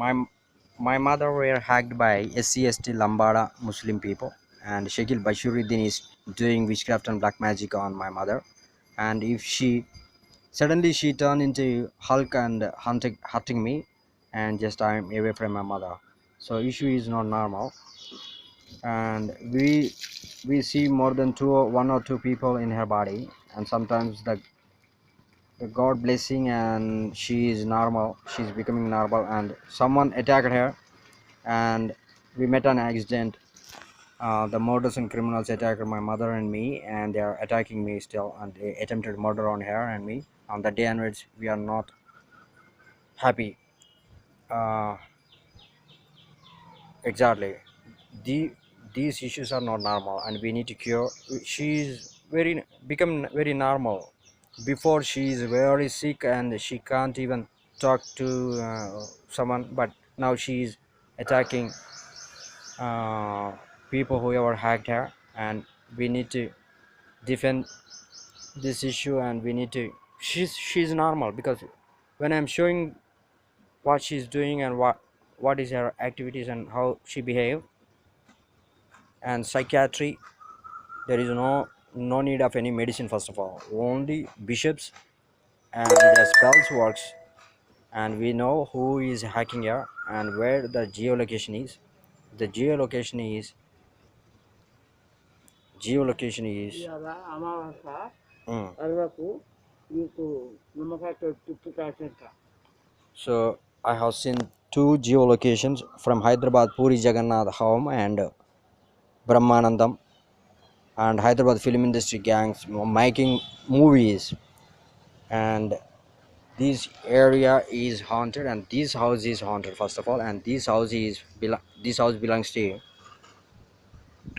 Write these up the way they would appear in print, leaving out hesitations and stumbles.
My my mother were hacked by SC/ST Lambada Muslim people, and Shakil Bashiruddin is doing witchcraft and black magic on my mother. And if she suddenly she turned into Hulk and hunting me, and just I'm away from my mother. So issue is not normal, and we see more than one or two people in her body, and sometimes the God blessing, and she is normal. She's becoming normal, and someone attacked her, and we met an accident. The murders and criminals attacked my mother and me, and they are attacking me still, and they attempted murder on her and me. On that day onwards, we are not happy. Uh, exactly. The these issues are not normal, and we need to cure. She's very become very normal. Before she is very sick and she can't even talk to someone, but now she is attacking uh, people who ever hacked her, and we need to defend this issue, and we need to she's normal, because when I'm showing what she's doing and what is her activities and how she behave, and psychiatry, there is no need of any medicine. First of all, only bishops and the spells works, and we know who is hacking her and where the geolocation is. The geolocation is ఇవాళ అమావాస mm. అరవకు మీకు నిమ్మకాయ తిప్పుతాట So I have seen two geolocations from Hyderabad Puri Jagannath home and Brahmanandam and Hyderabad film industry gangs making movies, and this area is haunted, and this house is haunted first of all, and this house belongs to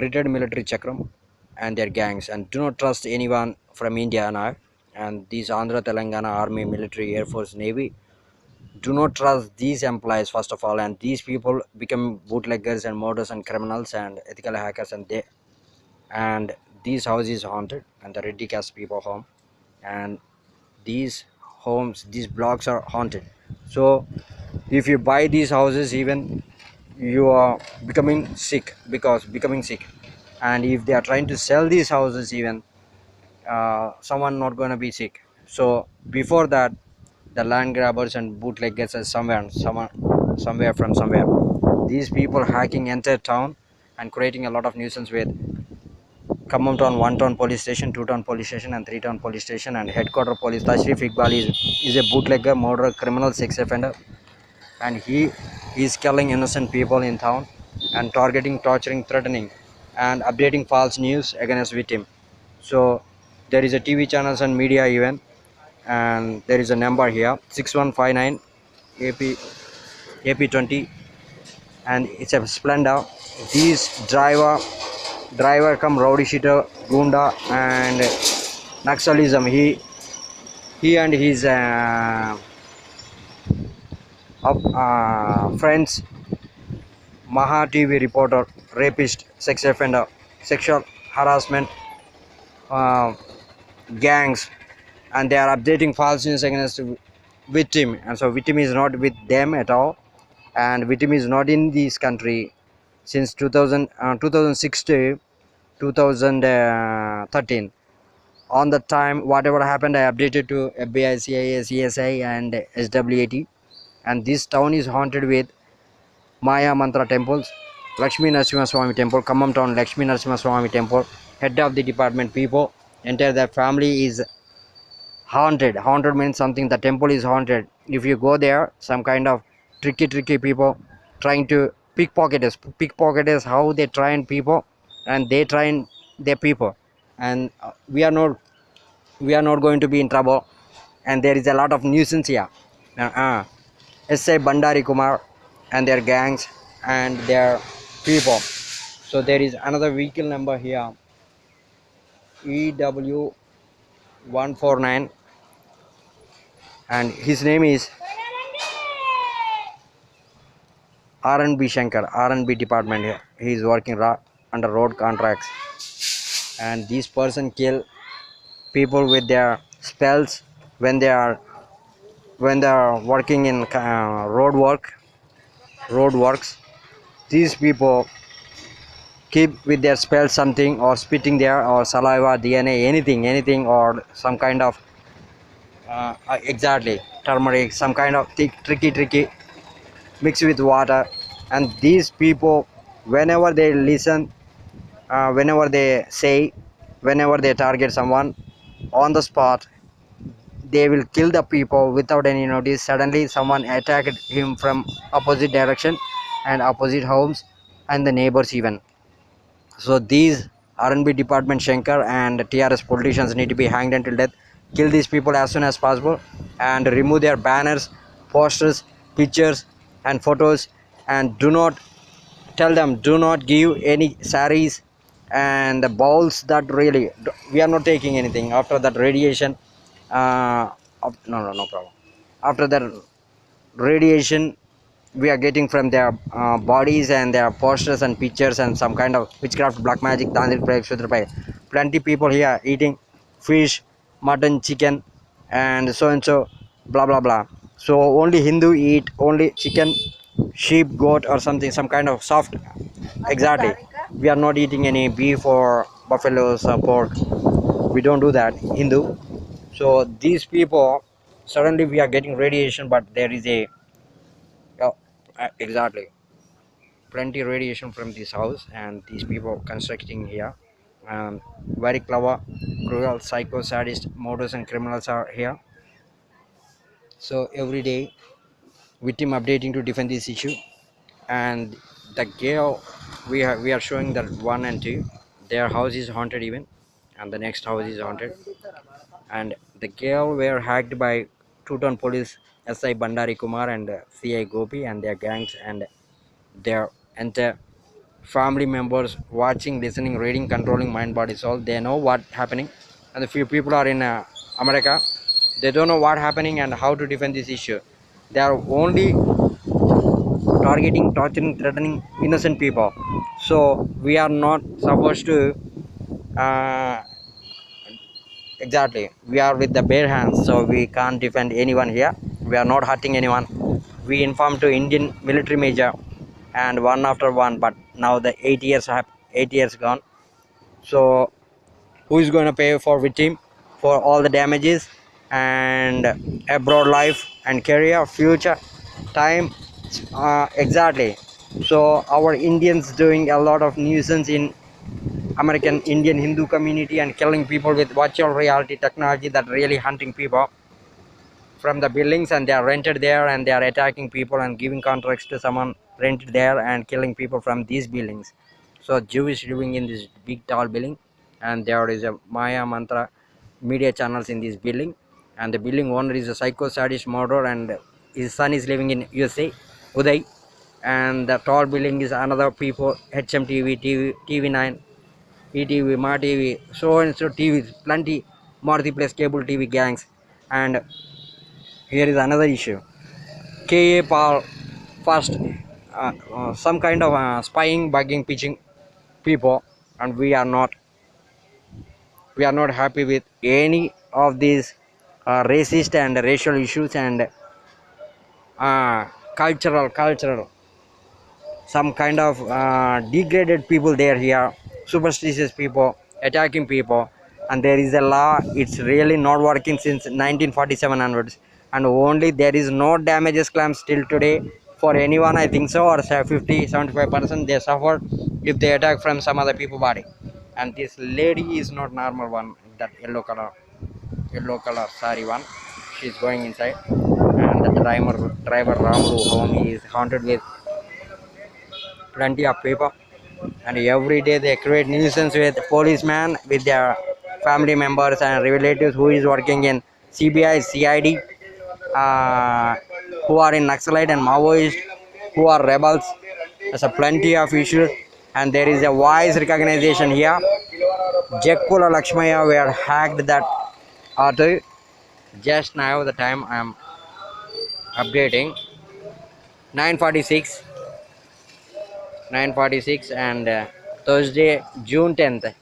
retired military chakram and their gangs, and do not trust anyone from India now, and these Andhra Telangana army, military, air force, navy, do not trust these employees first of all, and these people become bootleggers and murderers and criminals and ethical hackers, and these houses is haunted, and the Reddy caste people home, and these homes, these blocks are haunted. So if you buy these houses, even you are becoming sick, and if they are trying to sell these houses, even someone not going to be sick. So before that, the land grabbers and bootleggers are somewhere from somewhere, these people hacking entire town and creating a lot of nuisance with Khammam town, 1 town police station, 2 town police station, and 3 town police station, and headquarter police. Tashrif Iqbal is a bootlegger, murderer, criminal, sex offender, and he is killing innocent people in town, and targeting, torturing, threatening, and updating false news against victim. So there is a TV channels and media even, and there is a number here 6159 AP AP20, and it's a Splendor. These driver come rowdy shooter, gunda, and Naxalism. He and his friends, Maha TV reporter, rapist, sex offender, sexual harassment uh, gangs, and they are updating false news against victim, and so victim is not with them at all, and victim is not in this country since 2006 to 2013. On the time whatever happened, I updated to FBI, CIA, CSI, and SWAT, and this town is haunted with Maya Mantra temples, Lakshmi Narasimha Swami temple, Khammam town Lakshmi Narasimha Swami temple. Head of the department people, entire their family is haunted. Haunted means something, the temple is haunted. If you go there, some kind of tricky people trying to pickpocket is how they train people, and they train their people, and we are not going to be in trouble, and there is a lot of nuisance here. SI Bandari Kumar and their gangs and their people. So there is another vehicle number here, EW149, and his name is R&B Shankar, R&B department here. He is working under road contracts, and this person kill people with their spells when they are working in road work, road works. These people keep with their spell something or spitting there or saliva, DNA, anything or some kind of exactly turmeric, some kind of thick, tricky mixed with water. And these people, whenever they listen, whenever they say, whenever they target someone on the spot, they will kill the people without any notice. Suddenly someone attacked him from opposite direction and opposite homes and the neighbors even. So these R&B department Shankar and TRS politicians need to be hanged until death. Kill these people as soon as possible and remove their banners, posters, pictures and photos, and do not tell them, do not give any saris and the bowls. That really, we are not taking anything after that radiation. No problem. After that radiation we are getting from their bodies and their posters and pictures and some kind of witchcraft, black magic, tantric prayer, Shudra prayer. Plenty people here eating fish, mutton, chicken and so blah blah blah. So only Hindu eat only chicken, sheep, goat or something, some kind of soft. Exactly, we are not eating any beef or buffaloes or pork. We don't do that, Hindu. So these people, suddenly we are getting radiation, but there is a exactly plenty radiation from this house and these people constructing here. Very clever, cruel, psycho, sadist, murderers and criminals are here. So every day victim updating to defend this issue. And the girl, we are showing that 1 and 2, their house is haunted even, and the next house is haunted. And the girl were hacked by Two-Town Police SI Bandari Kumar and CI Gopi and their gangs and their entire family members watching, listening, reading, controlling mind, body, soul. They know what happening. And the few people are in America, they don't know what happening and how to defend this issue. They are only targeting, torturing, threatening innocent people. So we are not supposed to uh, exactly, we are with the bare hands, so we can't defend anyone here. We are not hurting anyone. We informed to Indian military major and one after one, but now the 8 years have 8 years gone. So who is going to pay for victim for all the damages and abroad life and career future time? Exactly. So our Indians doing a lot of nuisance in American Indian Hindu community and killing people with virtual reality technology that really hunting people from the buildings, and they are rented there and they are attacking people and giving contracts to someone rented there and killing people from these buildings. So Jewish living in this big tall building, and there is a Maya Mantra media channels in this building, and the building owner is a psycho sadist murderer and his son is living in USA, Uday. And the tall building is another people, HMTV, TV9, ETV, Ma TV, so and so TVs, plenty, multiplex cable TV gangs. And here is another issue. KA Paul first, some kind of spying, bugging, pitching people, and we are not happy with any of these racist and racial issues and cultural, some kind of degraded people there here, superstitious people attacking people. And there is a law, it's really not working since 1947 onwards, and only there is no damages claim still today for anyone, I think so, or say 50-75% they suffer if they attack from some other people body. And this lady is not normal one, that yellow color saree one, she's going inside. And the driver Ramlu home is haunted with plenty of people, and every day they create nuisance with policemen, with their family members and relatives who is working in CBI, CID, uh, who are in Naxalite and Maoist, who are rebels. There's a plenty of issues, and there is a voice recognition here. Jekula Lakshmaya were hacked that auto just now. The time I am updating 9:46, 9:46, and Thursday, June 10th.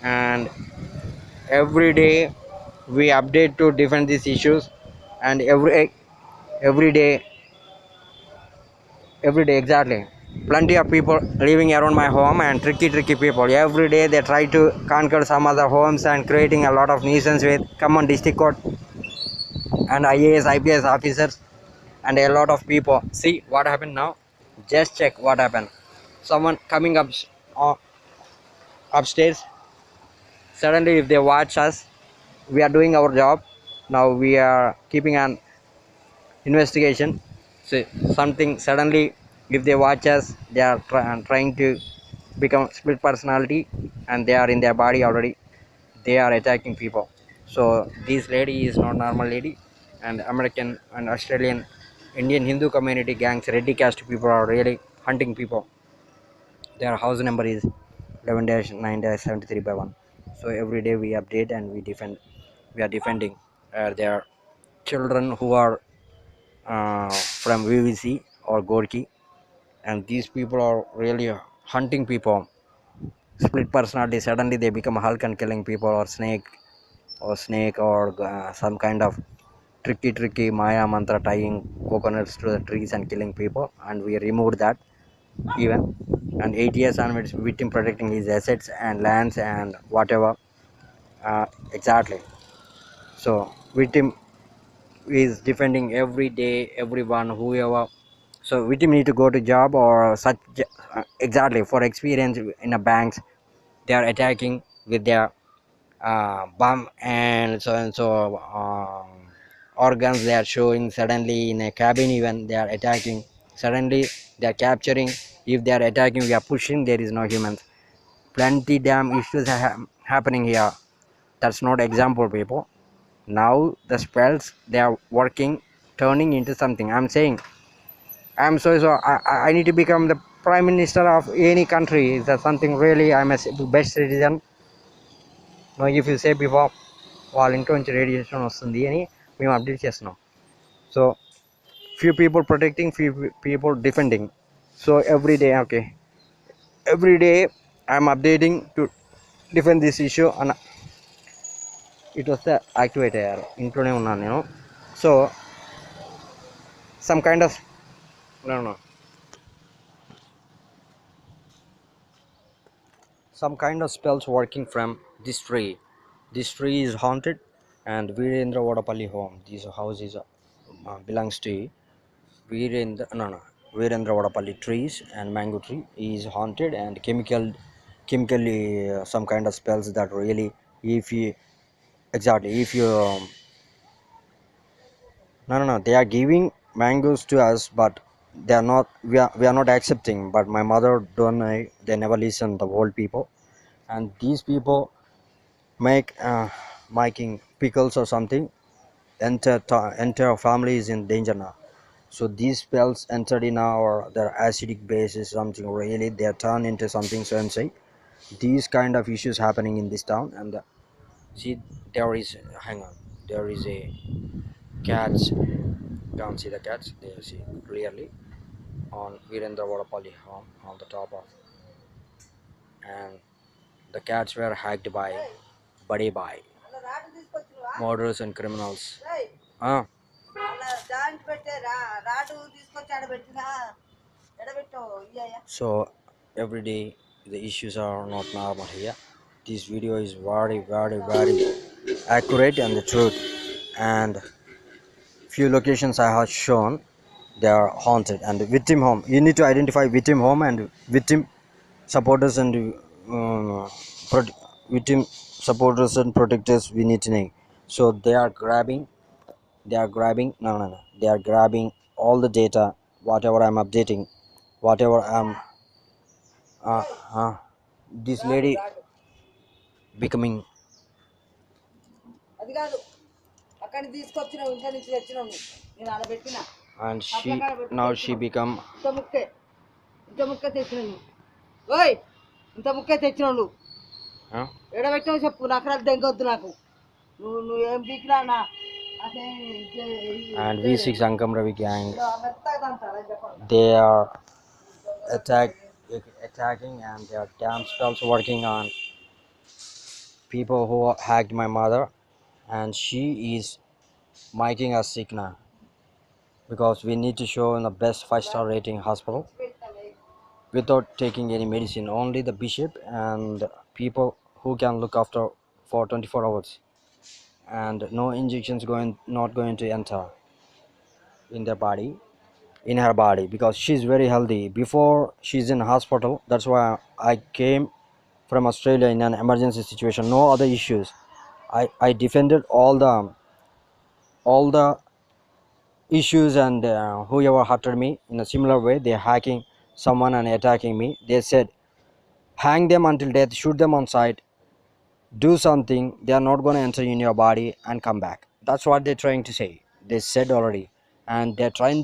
And every day we update to defend these issues, and every day every day. Exactly, plenty of people living around my home, and tricky people every day they try to conquer some other homes and creating a lot of nuisance with common district court and IAS IPS officers and a lot of people. See what happened now, just check what happened. Someone coming up uh, upstairs, suddenly if they watch us, we are doing our job. Now we are keeping an investigation. So something suddenly if they watch us, they are trying to become split personality, and they are in their body already, they are attacking people. So this lady is not normal lady, and American and Australian Indian Hindu community gangs, reddy caste people are really hunting people. Their house number is 11-9-73 by 1. So every day we update and we are defending their children who are from VVC or Gorki, and these people are really hunting people. Split personality, suddenly they become Hulk and killing people, or some kind of tricky Maya mantra, tying coconuts to the trees and killing people, and we removed that even. And 8 years onwards, victim protecting his assets and lands and whatever. Exactly. So victim is defending every day everyone whoever. So victim need to go to job or such. Exactly, for experience in a banks, they are attacking with their bomb and so organs they are showing. Suddenly in a cabin even they are attacking. Suddenly they are capturing. If they are attacking, we are pushing, there is no humans. Plenty damn issues are happening here. That's not example, people. Now the spells they are working, turning into something. I'm saying, I'm so I need to become the prime minister of any country. Is that something really? I'm a best citizen. No, if you say before వాళ్ళ ఇంట్లో నుంచి radiation వస్తుంది అని మేము update చేస్తున్నాం. So few people protecting, few people defending. So every day, okay, every day I'm updating to defend this issue. And it was the activator ఇంట్లోనే ఉన్నాను నేను. So some kind of, no, some kind of spells working from this tree. This tree is haunted, and Virendra Vodapalli home, this house is belongs to Virendra, no, Virendra Vodapalli trees, and mango tree is haunted and chemically some kind of spells that really, if you, exactly, if you no, they are giving mangoes to us, but they are not, we are not accepting. But my mother don't know, they never listen the old people, and these people make making pickles or something. Entire family is in danger now. So these spells entered in our their acidic base is something really, they are turned into something. So I'm saying these kind of issues happening in this town. And see, there is, hang on, there is a cats, can't see the cats, they see clearly on Virendra Vodapalli home on the top of. And the cats were hacked by Bade Bhai, murderers and criminals. Ah, so every day the issues are not normal here. This video is very accurate and the truth. And few locations I have shown, they are haunted. And the victim home, you need to identify victim home and victim supporters and victim supporters and protectors, we need to know. So they are grabbing, no, they are grabbing all the data, whatever I'm updating, whatever I'm uh, uh, this lady becoming, and she now she become, huh? ఎడబెట్టావు చెప్పు నాకు రాదు దెంగొద్దు నాకు నువ్వేం పీకినా నా And V6 Ankam Ravi gang, they are attack attacking, and they are damn spells working on people who hacked my mother, and she is making us sick now. because we need to show in the best 5-star rating hospital without taking any medicine. Only the bishop and people who can look after for 24 hours, and no injections going not going to enter in their body, in her body, because she's very healthy before she's in hospital. That's why I came from Australia in an emergency situation, no other issues. I defended all the issues, and whoever hurted me in a similar way, they're hacking someone and attacking me. They said hang them until death, shoot them on sight, do something, they are not going to enter in your body and come back. That's what they're trying to say. They said already, and they're trying